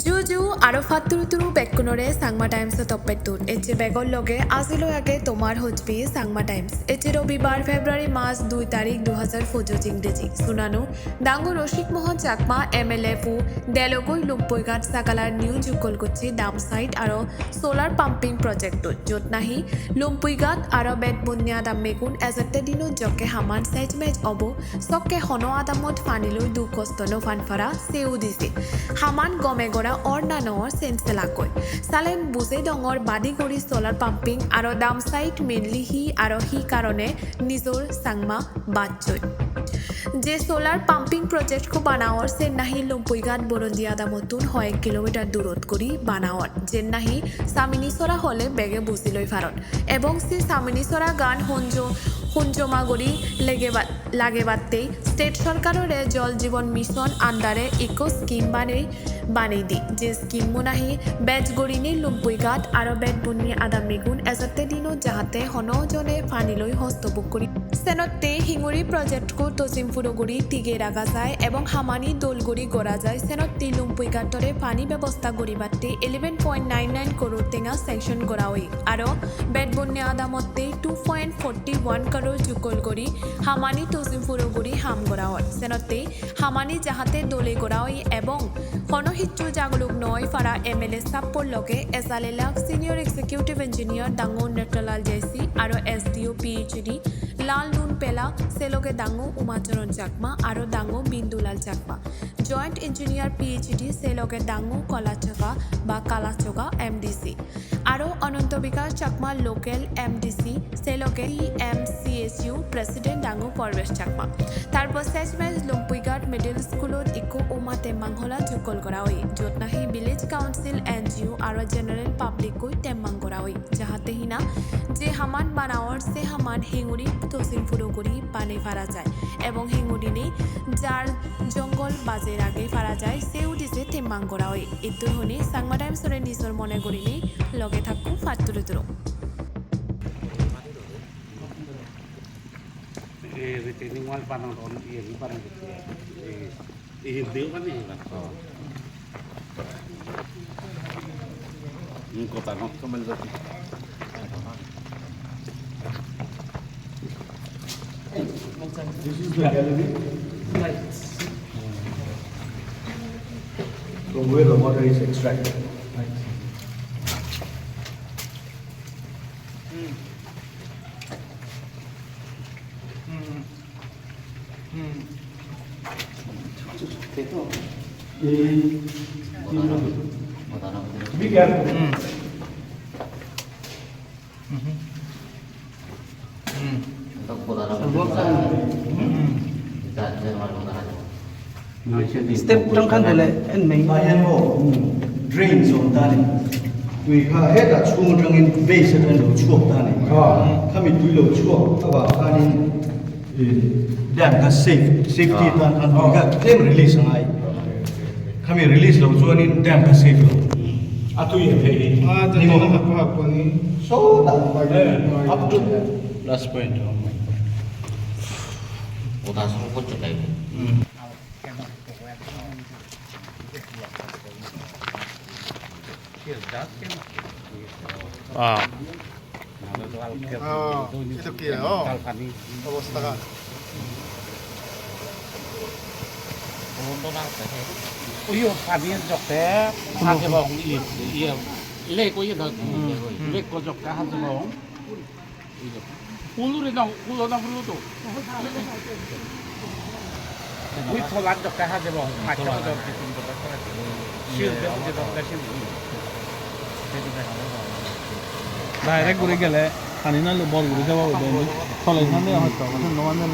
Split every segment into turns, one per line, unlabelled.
জুজু আৰু ফাতুৰুতুৰু বেকুনৰে সাংমা টাইমছ টপেটুন এচে বেগৰ লগে আজিলৈ আগে তোমাৰ হজবি সাংমা টাইমছ এচে রবিবার ফেব্রুয়ারি মাস 2 তারিখ 2025 ইংরেজি শুনানো ডাঙ্গু রসিক মোহন চাকমা MLA ফু দেলগৈ লুম্পইঘাট সাকালার নিউ জুকল গুচি ডাম সাইট আৰু সোলার পাম্পিং প্রজেক্টত যত নাহি লুম্পইঘাট আৰু বেদবুনিয়া দাম মেগুন এজতে দিনো জকে হামান সাইজ মেজ অব সকে হনো আদামত ফানিলৈ দু কষ্টনো ফানফারা সেউ দিছে হামান গমে গড়া অর্ণানর সেন্সেলাকৈ সালেন বুজে ডঙর বাদি কৰি সোলার পাম্পিং আৰু ডাম সাইট মেইনলি হি আৰু হি কারণে নিজর সাংমা বাচ্চই যে সোলার পাম্পিং প্রজেক্টকো বানাওয়ার সে নাহি লুম্পইঘাট বরন্দিয়া দামতুন 1 কিলোমিটার দূরত করি বানাওয়ার যে নাহি সামিনিসরা হলে বেগে বুঝিলই ফারণ এবং সে সামিনিসরা গান হুঞ্জমাগরি লাগেবাতেই স্টেট সরকারের জল জীবন মিশন আন্ডারে ইকো স্কিম বানাই দি যে স্কিম মুনাহি বেজগরিনি লুম্পইঘাট আর বেদবুনি আদা মেগুন এজতে দিনো যাহাতে হনজনে ফানিলৈ হস্তবুক করি সেনতে হিঙুরি প্রজেক্টকো তজিম ফুরগুড়ি তিগে রাখা যায় এবং হামানি দোলগুড়ি গড়া যায় সেনতে লুম্পইঘাটরে পানি ব্যবস্থা গড়িবাতে 11.99 করোড় টেঙা স্যাংশন করা হয় আর বেদবুনি আদা মতে 2.41 করোড় জুকল গড়ি হামানি তজিম ফুরগুড়ি হাম গড়া হয় সেনতে হামানি যাহাতে দোলে গড়া হয় এবং হনহিচ্ছু জাগলুক নয় ফারা MLA সাপ্পর লগে এজালেলাক সিনিয়র এক্সিকিউটিভ ইঞ্জিনিয়ার ডাঙ্গু নেট্রালাল জেসি আর SDO PhD লাল নুন পেলা সেলগে ডাঙ্গু উমাচরণ চাকমা আর ডাঙ্গু Bindulal Chakma joint engineer PhD সেলগে ডাঙ্গু কলাচকা বা কালাচকা MDC আর অনন্ত বিকাশ চাকমা লোকেল MDC সেলগে MCSU প্রেসিডেন্ট ডাঙ্গু পরবেশ চাকমা তারপর সেজমেজ লুম্পইঘাট মিডল স্কুলত ইকো উমাতে মাংহলা জুকল করা হয় যত নাহি ভিলেজ কাউন্সিল NGO আর জেনারেল পাবলিকই টেম্মাং করা হয় যাহাতে হিনা যে হামান বানাওয়ার সে হামান হেঙুরি তসিম ফুরগুড়ি পানি ফারা যায় এবং হেঙুরিনে যার জঙ্গল বাজের আগে ফারা যায় সেও দিছে টেম্মাং করা হয় এতুর হনে সাংমা টাইমসরে নিজর মনে করিনে লগে থাকু ফাতুরুতুরু
retaining wall parang on iyan parang hindi man yung kota no kamal dati
this is the gallery lights from where the water is extracted Be careful.
Step tangkan dele en mei
Ayan mo drains on tani. We ha heda chung rangin base and lo chuok tani. Kami tui lo chuok aba kanin dam ka safety tan an ga tem release ngai. Kami release lo chuanin dam ka safe lo. Atu ye pe.
tadi apa ni
So up to
last point
Udah semua cekai.
itu kira অবস্থা kan
untuk apa sih iyo pani jokte hake bong iya lek iya dah lek ko jokte hake bong ulur na perlu tu we tholat jokte hake bong macam tu shil betul jokte shil
direct ঘুরে গেলে পানি না বল ঘুরে যাওয়া হইবে ফলে এখানে হয়তো আমাদের নমান না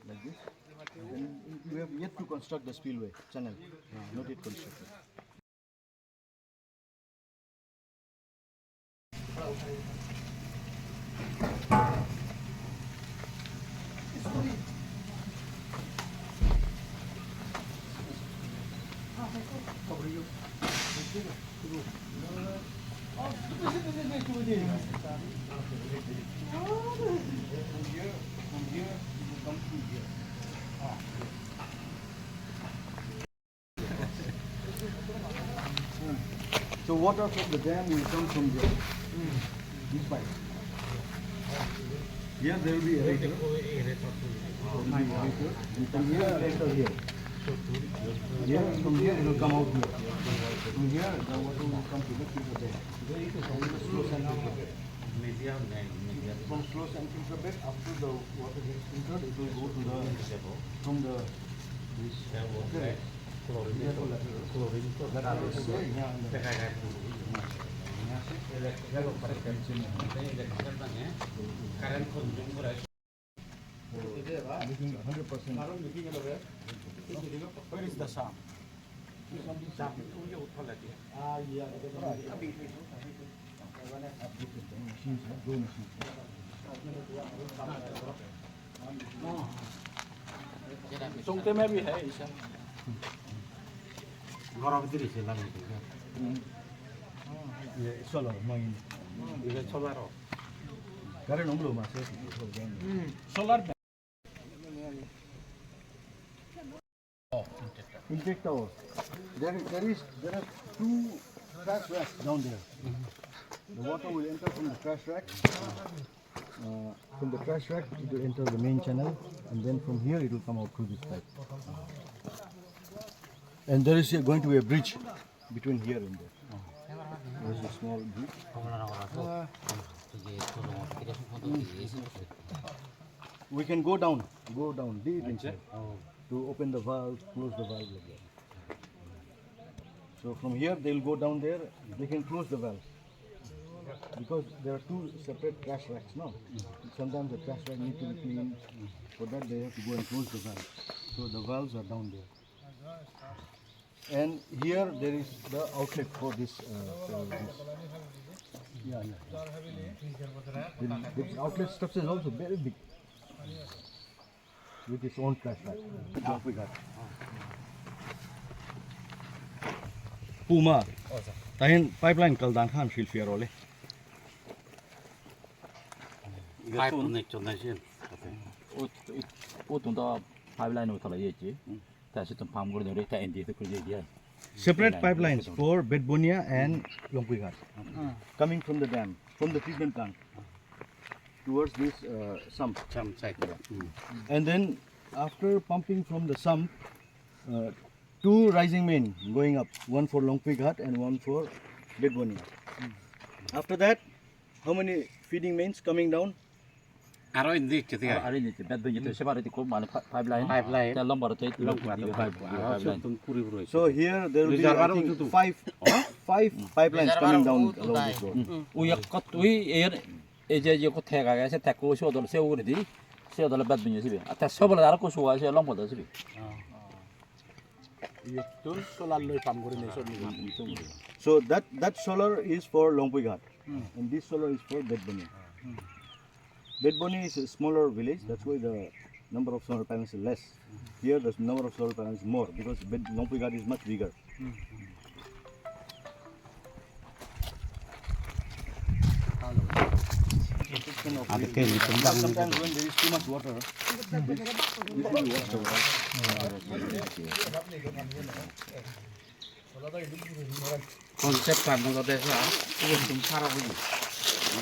like this. We have yet to construct the spillway channel. Not yet constructed. So water from the dam will come from there. This pipe. Here there will be a aerator. And from here enter here. Here from here it will come out here. From here the water will come to the filter bed. From the slow centrifugal bed. From slow centrifugal bed after the water gets filtered it will go to the from the this making 100%. Where is the sum?
Sungte में भी है ऐसा
गरमतिर हिस्सेला
Solar mine.
이게 소바로
Current Hon'ble mas.
solar
Intake tower. There are two trash racks down there. The water will enter from the trash rack. From the trash rack, it will enter the main channel, and then from here it will come out through this pipe. And there is going to be a bridge between here and there. There is a small bridge. We can go down deep inside to open the valve, close the valve like that. So from here they'll go down there, they can close the valve. Because there are two separate trash racks now. Sometimes the trash rack needs to be cleaned. For that they have to go and close the valve. So the valves are down there. And here there is the outlet for this. The outlet structure is also very big. With its own trash rack. What we got. Puma. Tahin pipeline kaldan khan shil fiar ole.
파이프 넥존나신
보통도 파이프라인으로 돌아야지. 다시 좀 밤거리 노래 다 엔디에서 그 얘기야.
Separate pipelines for Bedbonia and Longpuighat. Coming from the dam, from the treatment plant towards this sump.
참 사이클
And then after pumping from the sump, two rising main going up, one for Longpuighat and one for Bedbonia. After that, how many feeding mains coming down?
아로 인디 저기야
아래 이제 배드니도 세바르티 고 많은 파이프라인.
파이프라인.
자 럼버로 돼 있는
파이프라인 좀 뿌리로 있어
So here there will be I think, five pipelines coming down along this road.
우리 우리 이제 이거 태가가서 태고 쇼도를 세우고 그러지. 세우도를 배드니 집에. 아 서버를 알고 쇼와서 럼버도 집에.
돈 솔라로의 밤거리 내서
So that solar is for Longpuighat, and this solar is for Bedbonia. Bedbonia is a smaller village, that's why the number of solar panels is less. Here the number of solar panels is more because Longpuighat is much bigger. Sometimes when there is too much water, this will be washed over.
컨셉 받는 거 돼서 이거 좀 사라고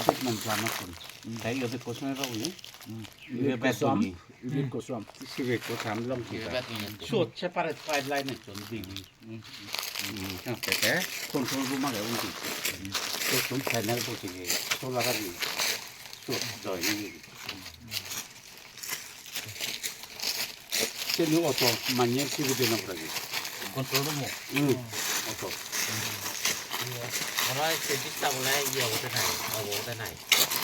컨셉만 잡았군 다 이거 듣고 생각하고 이게 배송이
You go swamp.
시베 거 잠람 기가 쇼 세파레 파이프라인에 좀 비비 그냥 빼게 컨트롤 부만 해운지 좀 패널 보시게 솔라가지 쇼 저희 쟤는 어서 많이 기부되는 거라지
컨트롤 뭐.
어서
하나 세디스타 원래 이게 어디 나이.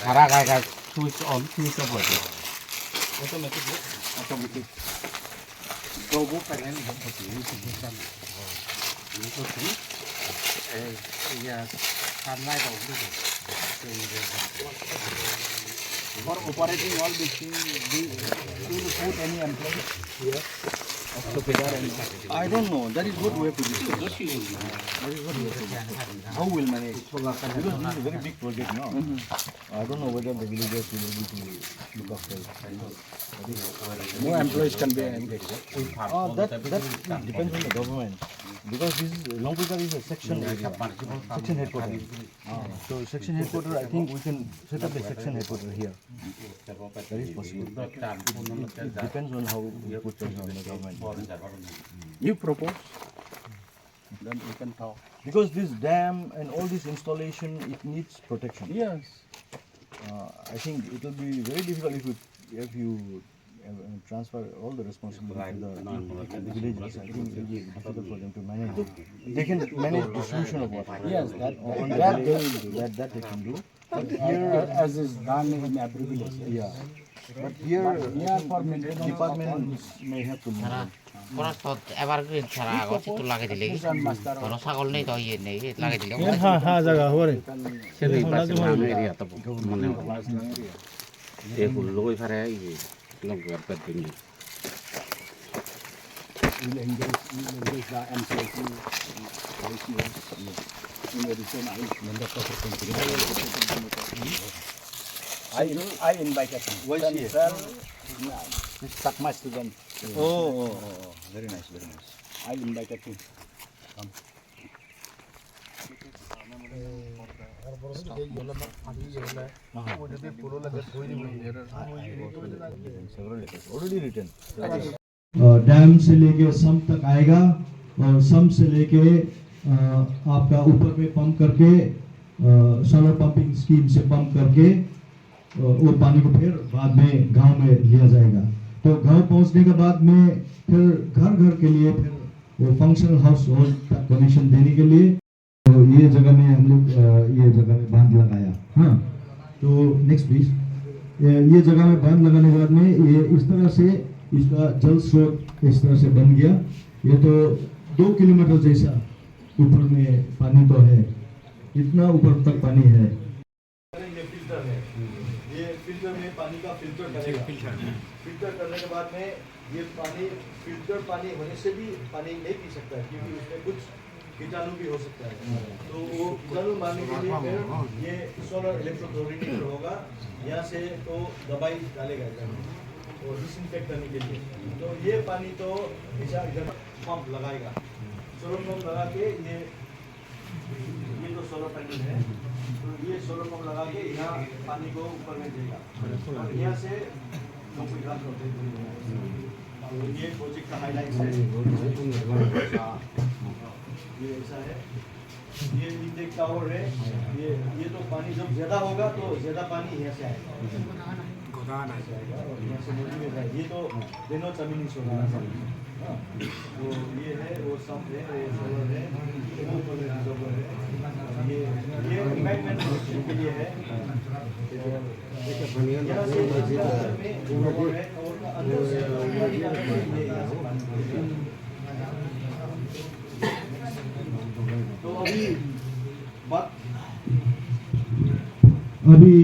가라가가 스위치 온 스위치 버튼 오토매틱 로고 패널 이거 버튼 이거 괜찮아 이거 버튼 이게 산라이트 오브리고
For operating all this thing, we will put any employee here. I don't know. That is what we have to discuss. How we'll manage? Because this is a very big project now. I don't know whether the villagers will be able to look after it.
More employees can be engaged.
That depends on the government. Because this is Longpikar is a section area, section headquarters. So section headquarters, I think we can set up a section headquarters here. That is possible. It depends on how we put pressure on the government.
You propose, then we can talk.
Because this dam and all this installation, it needs protection.
Yes.
I think it will be very difficult if you transfer all the responsibility to the villages. I think it will be difficult for them to manage. They can manage distribution of water.
Yes,
On that they will do. That they can do. But here,
as is done in every village.
yeah. But here, department may have to move.
ফরেস্টত evergreen ছাড়া আগত তো লাগাই দিলে ধরো ছাগল নেই তো ইয়ে নেই লাগাই দিলে
হ্যাঁ হ্যাঁ জায়গা হরে
সেই পাশে নাম এরিয়া তো মনে হয় এই হুল্লো কই ফারে এই লঙ্কার পেট দিন will engage the MCLC in addition members of the country. I invited him.
Why is he here?
Chakma student.
Oh, very nice, very nice.
I invited him.
Already written.
Dam से लेके सम तक आएगा और सम से लेके आपका ऊपर में पंप करके सोलर पंपिंग स्कीम से पंप करके वो पानी को फिर बाद में गांव में लिया जाएगा। तो गांव पहुंचने के बाद में फिर घर घर के लिए फिर वो फंक्शनल हाउस होल्ड तक कनेक्शन देने के लिए तो ये जगह में हम लोग ये जगह में बांध लगाया। हाँ, तो नेक्स्ट प्लीज। ये जगह में बांध लगाने के बाद में ये इस तरह से इसका जल स्रोत इस तरह से बन गया। ये तो 2 किलोमीटर जैसा ऊपर में पानी तो है, इतना ऊपर तक पानी है।
ये फिल्टर है, ये फिल्टर में पानी का फिल्टर करेगा। फिल्टर करने के बाद में ये पानी फिल्टर पानी होने से भी पानी नहीं पी सकता है क्योंकि उसमें कुछ कीटाणु भी हो सकता है। तो वो कीटाणु मारने के लिए फिर ये सोलर इलेक्ट्रोक्लोरीनेटर होगा, यहाँ से तो दवाई डालेगा इधर और डिसइंफेक्ट करने के लिए। तो ये पानी तो ऐसा इधर पंप लगाएगा, सोलर पंप लगा के ये तो सोलर पैनल है, तो ये सोलर पंप लगा के यहाँ पानी को ऊपर में देगा और यहाँ से तो ये प्रोजेक्ट का हाईलाइट है। ये ऐसा है, ये इंटेक टावर है। ये तो पानी जब ज़्यादा होगा तो ज़्यादा पानी यहाँ से आएगा और यहाँ से नदी में जाएगा। ये तो दोनों जमीनी सोलर है। तो ये है वो सब है, ये सोलर है, वो ऊपर में सोलर है। ये इन्वायरमेंट प्रोटेक्शन के लिए है। यहाँ से अंदर में सोलर है और अंदर से तो अभी बात
अभी